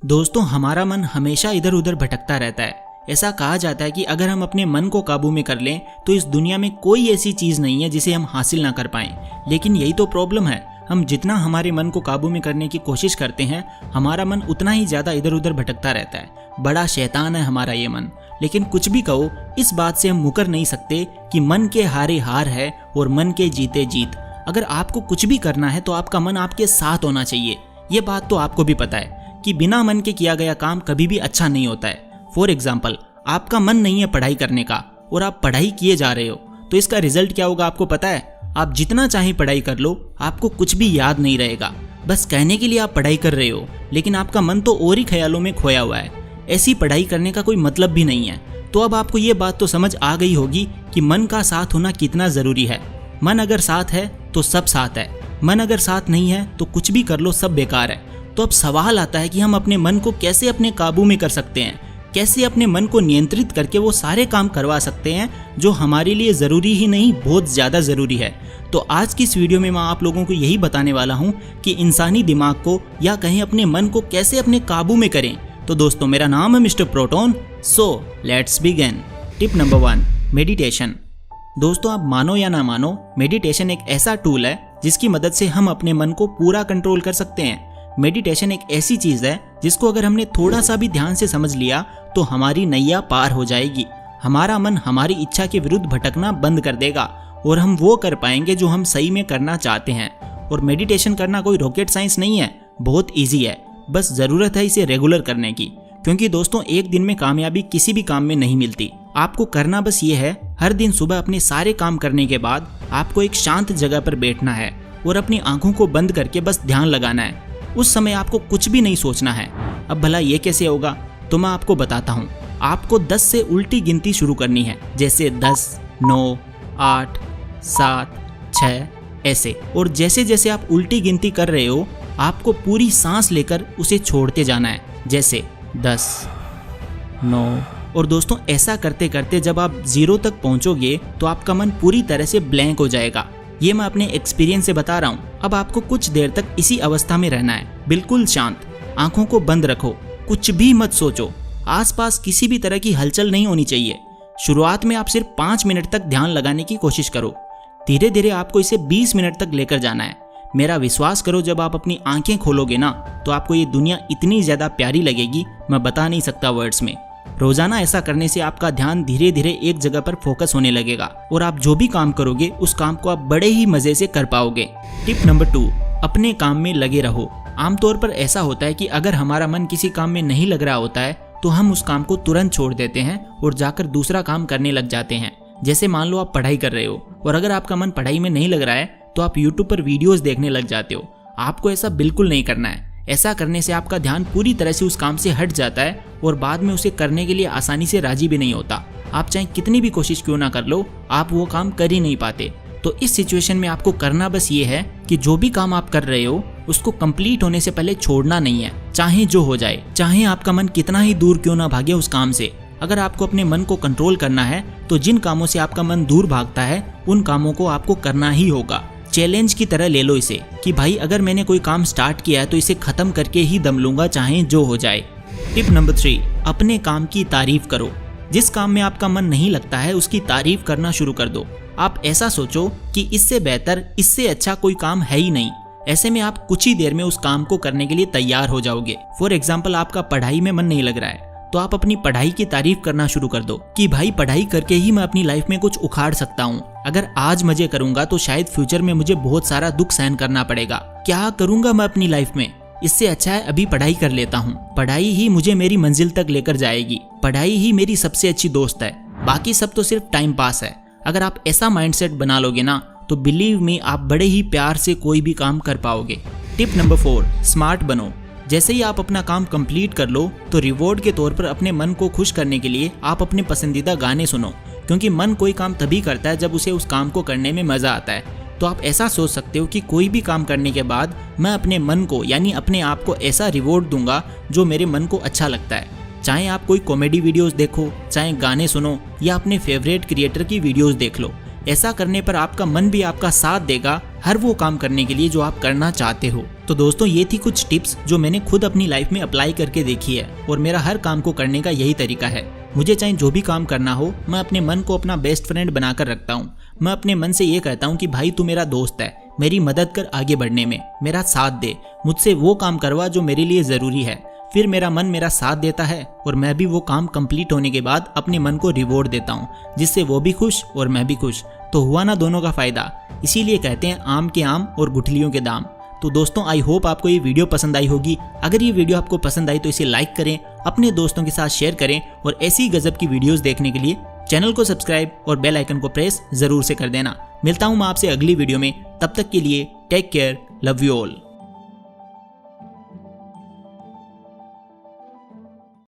दोस्तों, हमारा मन हमेशा इधर उधर भटकता रहता है। ऐसा कहा जाता है कि अगर हम अपने मन को काबू में कर लें तो इस दुनिया में कोई ऐसी चीज़ नहीं है जिसे हम हासिल ना कर पाएं। लेकिन यही तो प्रॉब्लम है, हम जितना हमारे मन को काबू में करने की कोशिश करते हैं, हमारा मन उतना ही ज़्यादा इधर उधर भटकता रहता है। बड़ा शैतान है हमारा ये मन। लेकिन कुछ भी कहो, इस बात से हम मुकर नहीं सकते कि मन के हारे हार है और मन के जीते जीत। अगर आपको कुछ भी करना है तो आपका मन आपके साथ होना चाहिए। ये बात तो आपको भी पता है कि बिना मन के किया गया काम कभी भी अच्छा नहीं होता है। फॉर एग्जाम्पल, आपका मन नहीं है पढ़ाई करने का और आप पढ़ाई किए जा रहे हो, तो इसका रिजल्ट क्या होगा आपको पता है? आप जितना चाहे पढ़ाई कर लो, आपको कुछ भी याद नहीं रहेगा। बस कहने के लिए आप पढ़ाई कर रहे हो, लेकिन आपका मन तो और ही ख्यालों में खोया हुआ है। ऐसी पढ़ाई करने का कोई मतलब भी नहीं है। तो अब आपको ये बात तो समझ आ गई होगी कि मन का साथ होना कितना ज़रूरी है। मन अगर साथ है तो सब साथ है, मन अगर साथ नहीं है तो कुछ भी कर लो, सब बेकार है। तो अब सवाल आता है कि हम अपने मन को कैसे अपने काबू में कर सकते हैं, कैसे अपने मन को नियंत्रित करके वो सारे काम करवा सकते हैं जो हमारे लिए ज़रूरी ही नहीं, बहुत ज़्यादा ज़रूरी है। तो आज की इस वीडियो में मैं आप लोगों को यही बताने वाला हूँ कि इंसानी दिमाग को या कहीं अपने मन को कैसे अपने काबू में करें। तो दोस्तों, मेरा नाम है mister proton. So let's begin. Tip number 1, meditation. दोस्तों, आप मानो या ना मानो, मेडिटेशन एक ऐसा टूल है जिसकी मदद से हम अपने मन को पूरा कंट्रोल कर सकते हैं। मेडिटेशन एक ऐसी चीज़ है जिसको अगर हमने थोड़ा सा भी ध्यान से समझ लिया तो हमारी नैया पार हो जाएगी। हमारा मन हमारी इच्छा के विरुद्ध भटकना बंद कर देगा और हम वो कर पाएंगे जो हम सही में करना चाहते हैं। और मेडिटेशन करना कोई रॉकेट साइंस नहीं है, बहुत ईजी है। बस ज़रूरत है इसे रेगुलर करने की, क्योंकि दोस्तों एक दिन में कामयाबी किसी भी काम में नहीं मिलती। आपको करना बस ये है, हर दिन सुबह अपने सारे काम करने के बाद आपको एक शांत जगह पर बैठना है और अपनी आंखों को बंद करके बस ध्यान लगाना है। उस समय आपको कुछ भी नहीं सोचना है। अब भला ये कैसे होगा, तो मैं आपको बताता हूँ। आपको 10 से उल्टी गिनती शुरू करनी है, जैसे 10, 9, 8, 7, 6 ऐसे। और जैसे जैसे आप उल्टी गिनती कर रहे हो, आपको पूरी सांस लेकर उसे छोड़ते जाना है, जैसे 10, 9। और दोस्तों, ऐसा करते करते जब आप 0 तक पहुंचोगे तो आपका मन पूरी तरह से ब्लैंक हो जाएगा। ये मैं अपने एक्सपीरियंस से बता रहा हूँ। अब आपको कुछ देर तक इसी अवस्था में रहना है, बिल्कुल शांत। आंखों को बंद रखो, कुछ भी मत सोचो, आसपास किसी भी तरह की हलचल नहीं होनी चाहिए। शुरुआत में आप सिर्फ 5 मिनट तक ध्यान लगाने की कोशिश करो। धीरे धीरे आपको इसे 20 मिनट तक लेकर जाना है। मेरा विश्वास करो, जब आप अपनी आंखें खोलोगे ना, तो आपको ये दुनिया इतनी ज़्यादा प्यारी लगेगी, मैं बता नहीं सकता वर्ड्स में। रोजाना ऐसा करने से आपका ध्यान धीरे धीरे एक जगह पर फोकस होने लगेगा और आप जो भी काम करोगे उस काम को आप बड़े ही मजे से कर पाओगे। टिप नंबर 2, अपने काम में लगे रहो। आमतौर पर ऐसा होता है कि अगर हमारा मन किसी काम में नहीं लग रहा होता है तो हम उस काम को तुरंत छोड़ देते हैं और जाकर दूसरा काम करने लग जाते हैं। जैसे मान लो आप पढ़ाई कर रहे हो और अगर आपका मन पढ़ाई में नहीं लग रहा है तो आप यूट्यूब पर वीडियोज देखने लग जाते हो। आपको ऐसा बिल्कुल नहीं करना है। ऐसा करने से आपका ध्यान पूरी तरह से उस काम से हट जाता है और बाद में उसे करने के लिए आसानी से राजी भी नहीं होता। आप चाहे कितनी भी कोशिश क्यों ना कर लो, आप वो काम कर ही नहीं पाते। तो इस सिचुएशन में आपको करना बस ये है कि जो भी काम आप कर रहे हो उसको कंप्लीट होने से पहले छोड़ना नहीं है, चाहे जो हो जाए, चाहे आपका मन कितना ही दूर क्यों ना भागे उस काम से। अगर आपको अपने मन को कंट्रोल करना है तो जिन कामों से आपका मन दूर भागता है उन कामों को आपको करना ही होगा। चैलेंज की तरह ले लो इसे कि भाई अगर मैंने कोई काम स्टार्ट किया है तो इसे खत्म करके ही दम लूंगा, चाहे जो हो जाए। टिप नंबर 3, अपने काम की तारीफ करो। जिस काम में आपका मन नहीं लगता है उसकी तारीफ करना शुरू कर दो। आप ऐसा सोचो कि इससे बेहतर, इससे अच्छा कोई काम है ही नहीं। ऐसे में आप कुछ ही देर में उस काम को करने के लिए तैयार हो जाओगे। फॉर एग्जाम्पल, आपका पढ़ाई में मन नहीं लग रहा है तो आप अपनी पढ़ाई की तारीफ करना शुरू कर दो कि भाई पढ़ाई करके ही मैं अपनी लाइफ में कुछ उखाड़ सकता हूँ। अगर आज मजे करूंगा तो शायद फ्यूचर में मुझे बहुत सारा दुख सहन करना पड़ेगा। क्या करूंगा मैं अपनी लाइफ में? इससे अच्छा है अभी पढ़ाई कर लेता हूँ। पढ़ाई ही मुझे मेरी मंजिल तक लेकर जाएगी। पढ़ाई ही मेरी सबसे अच्छी दोस्त है, बाकी सब तो सिर्फ टाइम पास है। अगर आप ऐसा माइंडसेट बना लोगे ना तो बिलीव मी, आप बड़े ही प्यार से कोई भी काम कर पाओगे। टिप नंबर 4, स्मार्ट बनो। जैसे ही आप अपना काम कंप्लीट कर लो तो रिवॉर्ड के तौर पर अपने मन को खुश करने के लिए आप अपने पसंदीदा गाने सुनो, क्योंकि मन कोई काम तभी करता है जब उसे उस काम को करने में मज़ा आता है। तो आप ऐसा सोच सकते हो कि कोई भी काम करने के बाद मैं अपने मन को यानी अपने आप को ऐसा रिवॉर्ड दूंगा जो मेरे मन को अच्छा लगता है। चाहे आप कोई कॉमेडी वीडियोस देखो, चाहे गाने सुनो या अपने फेवरेट क्रिएटर की वीडियोस देख लो, ऐसा करने पर आपका मन भी आपका साथ देगा हर वो काम करने के लिए जो आप करना चाहते हो। तो दोस्तों ये थी कुछ टिप्स जो मैंने खुद अपनी लाइफ में अप्लाई करके देखी है और मेरा हर काम को करने का यही तरीका है। मुझे चाहे जो भी काम करना हो, मैं अपने मन को अपना बेस्ट फ्रेंड बनाकर रखता हूँ। मैं अपने मन से ये कहता हूँ कि भाई तू मेरा दोस्त है, मेरी मदद कर आगे बढ़ने में, मेरा साथ दे, मुझसे वो काम करवा जो मेरे लिए ज़रूरी है। फिर मेरा मन मेरा साथ देता है और मैं भी वो काम कंप्लीट होने के बाद अपने मन को रिवॉर्ड देता हूँ, जिससे वो भी खुश और मैं भी खुश। तो हुआ ना दोनों का फ़ायदा। इसीलिए कहते हैं आम के आम और गुठलियों के दाम। तो दोस्तों आई होप आपको ये वीडियो पसंद आई होगी। अगर ये वीडियो आपको पसंद आई तो इसे लाइक करें, अपने दोस्तों के साथ शेयर करें और ऐसी गजब की वीडियोस देखने के लिए चैनल को सब्सक्राइब और बेल आइकन को प्रेस जरूर से कर देना। मिलता हूँ मैं आपसे अगली वीडियो में, तब तक के लिए take care, love you all.